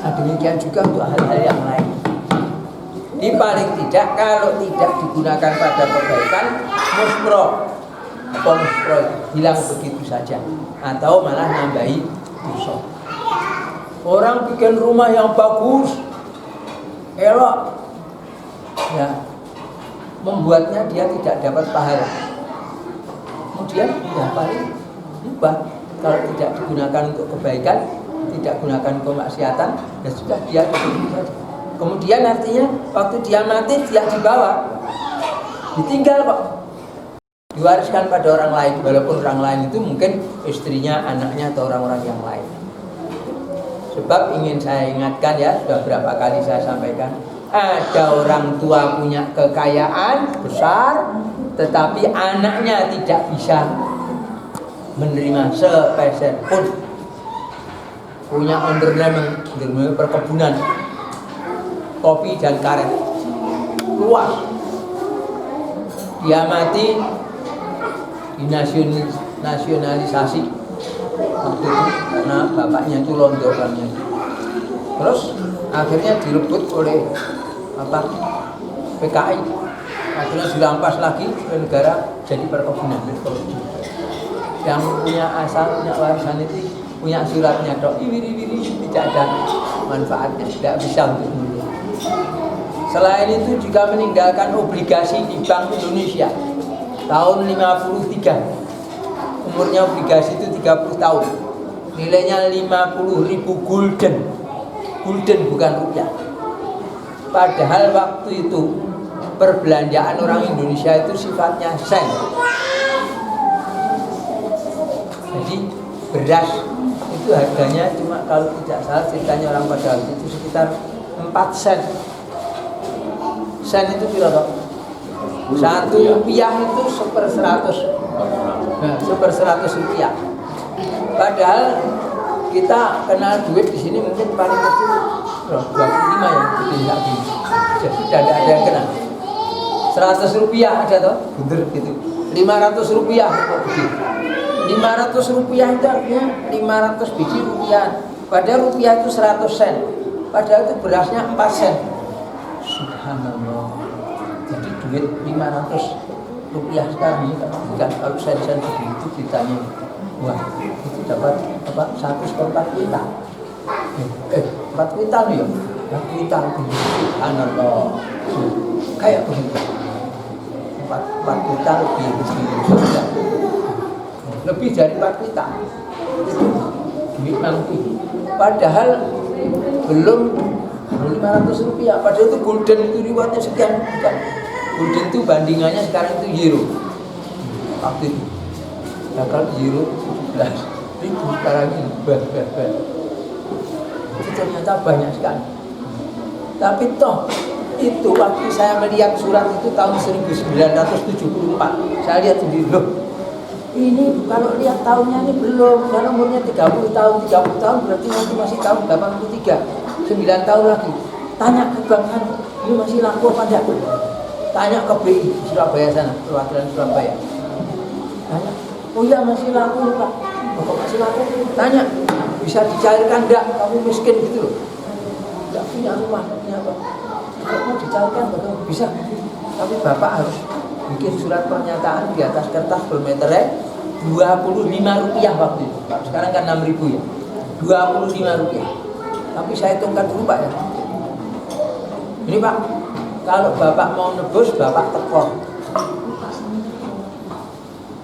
Nah, demikian juga untuk hal-hal yang lain. Di paling tidak, kalau tidak digunakan pada kebaikan, musbro hilang begitu saja, atau malah nambahi dosa. Orang bikin rumah yang bagus, elok, ya, membuatnya dia tidak dapat pahala. Kemudian ya paling ubah, kalau tidak digunakan untuk kebaikan, tidak gunakan kemaksiatan, ya sudah dia begitu saja. Kemudian artinya waktu dia mati dia dibawa, ditinggal kok, diwariskan pada orang lain, walaupun orang lain itu mungkin istrinya, anaknya, atau orang-orang yang lain. Sebab ingin saya ingatkan ya, sudah berapa kali saya sampaikan, ada orang tua punya kekayaan besar, tetapi anaknya tidak bisa menerima sepeser pun. Punya underland, perkebunan kopi dan karet luas, dia mati dinasionalisasi waktu itu karena bapaknya itu londokannya. Terus akhirnya direbut oleh PKI, akhirnya dirampas lagi ke negara jadi perkebunan. Yang punya asal, punya warisan itu punya suratnya dok, wiri-wiri, tidak ada manfaatnya, tidak bisa untuk menurut. Selain itu juga meninggalkan obligasi di Bank Indonesia tahun 53. Umurnya obligasi itu 30 tahun. Nilainya 50.000 gulden. Gulden bukan rupiah. Padahal waktu itu perbelanjaan orang Indonesia itu sifatnya sen. Jadi beras itu harganya cuma, kalau tidak salah ceritanya orang pada waktu itu sekitar 4 sen. Sen itu berapa? 1 rupiah itu 1/100. Nah, 1/100 rupiah. Padahal kita kenal duit di sini mungkin paling kecil 25 ya, tidak gini. Jadi tidak ada yang kenal. 100 rupiah ada toh, bener gitu. 500 rupiah kok begitu. 500 rupiah itu artinya 500 biji rupiah. Padahal rupiah itu 100 sen. Padahal itu berasnya 4 sen. Subhanallah. Jadi duit 500 rupiah sekarang ini bukan kalau sen-sen begitu ditanya, wah itu dapat apa 1/4 kuintal. 4 kuintal ya? 4 kuintal. Subhanallah. Kayak begitu. 4 kuintal lebih saja. Lebih dari 4 kuintal. Itu duit mangki. Padahal belum 500 rupiah. Padahal itu gulden itu riwayatnya sekian. Gulden itu bandingannya sekarang itu euro. Waktu itu. Nah kalau euro 17.000 sekarang ini. Itu ternyata banyak sekali. Tapi toh itu waktu saya melihat surat itu tahun 1974. Saya lihat sendiri, loh ini kalau lihat tahunnya ini belum, karena umurnya 30 tahun berarti nanti masih tahun 83, 9 tahun lagi. Tanya ke Bang Anu, ini masih laku apa enggak? Tanya ke BI Surabaya sana, perwakilan Surabaya. Tanya, oh iya masih laku Pak. Oh, kok masih laku? Tanya, bisa dicairkan enggak? Kamu miskin gitu loh. Enggak punya rumah, punya apa? Kalau mau dicairkan betul bisa. Tapi Bapak harus bikin surat pernyataan di atas kertas bermeternya Rp25 waktu itu. Sekarang kan Rp6.000 ya. Rp25. Tapi saya hitungkan dulu Pak ya. Ini Pak, kalau Bapak mau nebus, Bapak tekor.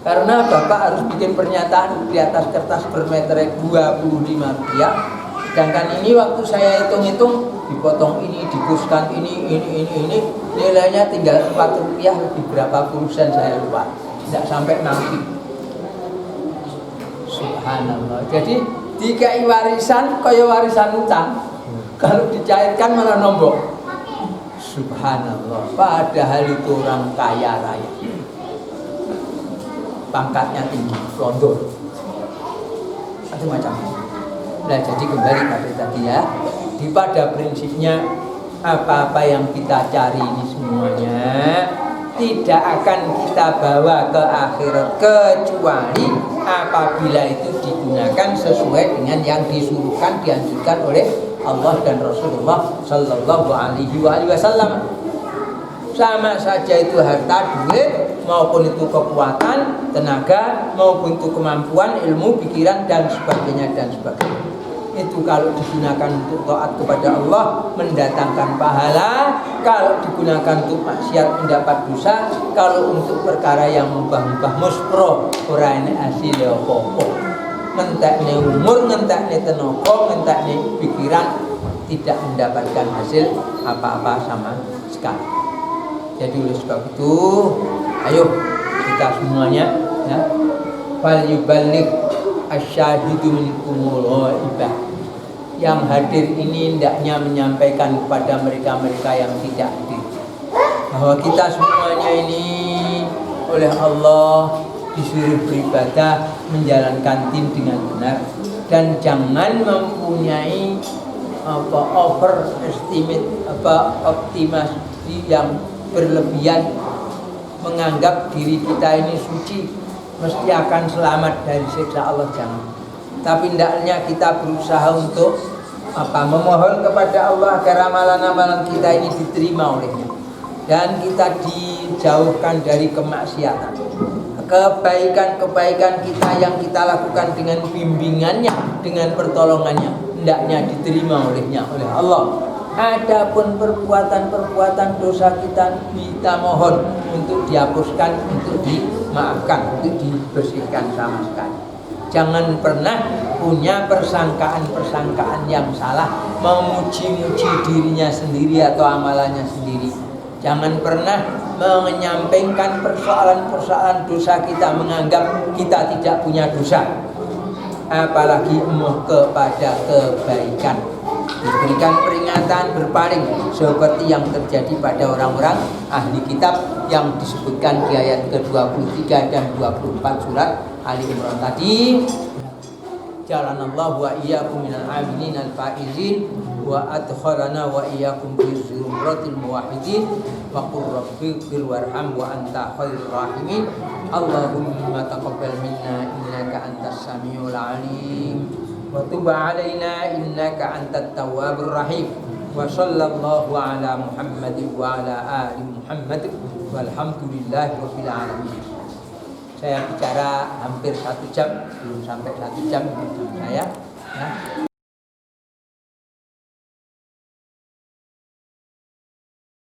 Karena Bapak harus bikin pernyataan di atas kertas bermeternya Rp25. Sedangkan ini waktu saya hitung-hitung, dipotong ini, dikurskan ini, nilainya tinggal Rp4 lebih berapa persen saya lupa. Tidak sampai 6. Subhanallah. Jadi dikai warisan kaya warisan utang. Kalau dicairkan malah nombok. Subhanallah. Padahal itu orang kaya raya. Pangkatnya tinggi, londor. Macam-macam. Nah, jadi kembali pada tadi ya. Pada prinsipnya apa-apa yang kita cari ini semuanya tidak akan kita bawa ke akhirat kecuali apabila itu digunakan sesuai dengan yang disuruhkan, dianjurkan oleh Allah dan Rasulullah Sallallahu Alaihi Wasallam. Sama saja itu harta, duit, maupun itu kekuatan, tenaga, maupun itu kemampuan, ilmu, pikiran, dan sebagainya, dan sebagainya. Itu kalau digunakan untuk taat kepada Allah mendatangkan pahala, kalau digunakan untuk maksiat mendapat dosa, kalau untuk perkara yang mubah-mubah muspro ora enek hasilnya apa-apa. Ngentekne umur, ngentekne tenaga, ngentekne pikiran, tidak mendapatkan hasil apa-apa sama sekali. Jadi oleh sebab itu, ayo kita semuanya ya, fal yuballigh asyahidu minkumul ghaibah. Yang hadir ini hendaknya menyampaikan kepada mereka-mereka yang tidak hadir bahwa kita semuanya ini oleh Allah disuruh beribadah, menjalankan din dengan benar, dan jangan mempunyai overestimate optimasi yang berlebihan, menganggap diri kita ini suci mesti akan selamat dari siksa Allah. Jangan. Tapi hendaknya kita berusaha untuk memohon kepada Allah agar amalan-amalan kita ini diterima olehnya dan kita dijauhkan dari kemaksiatan. Kebaikan-kebaikan kita yang kita lakukan dengan bimbingannya, dengan pertolongannya, hendaknya diterima olehnya oleh Allah. Adapun perbuatan-perbuatan dosa kita mohon untuk dihapuskan, untuk dimaafkan, untuk dibersihkan sama sekali. Jangan pernah punya persangkaan-persangkaan yang salah, memuji-muji dirinya sendiri atau amalannya sendiri. Jangan pernah menyampaikan persoalan-persoalan dosa kita, menganggap kita tidak punya dosa. Apalagi kepada kebaikan. Diberikan peringatan berpaling seperti yang terjadi pada orang-orang ahli kitab yang disebutkan di ayat ke-23 dan 24 surat Ali Imran tadi. Jalanallahu wa iyyakum minal aminin al-faizin wa adkhalana wa iyyakum fi zumratil muwahhidin wa qur rabbighfir warham wa anta khairur rahimin. Allahumma taqabbal minna innaka antas samiul alim wa tub alaina innaka antat tawwabur rahim. Wa sallallahu ala Muhammadin wa ala ali Muhammad walhamdulillahi rabbil alamin. Saya bicara hampir 1 jam, belum sampai 1 jam saya.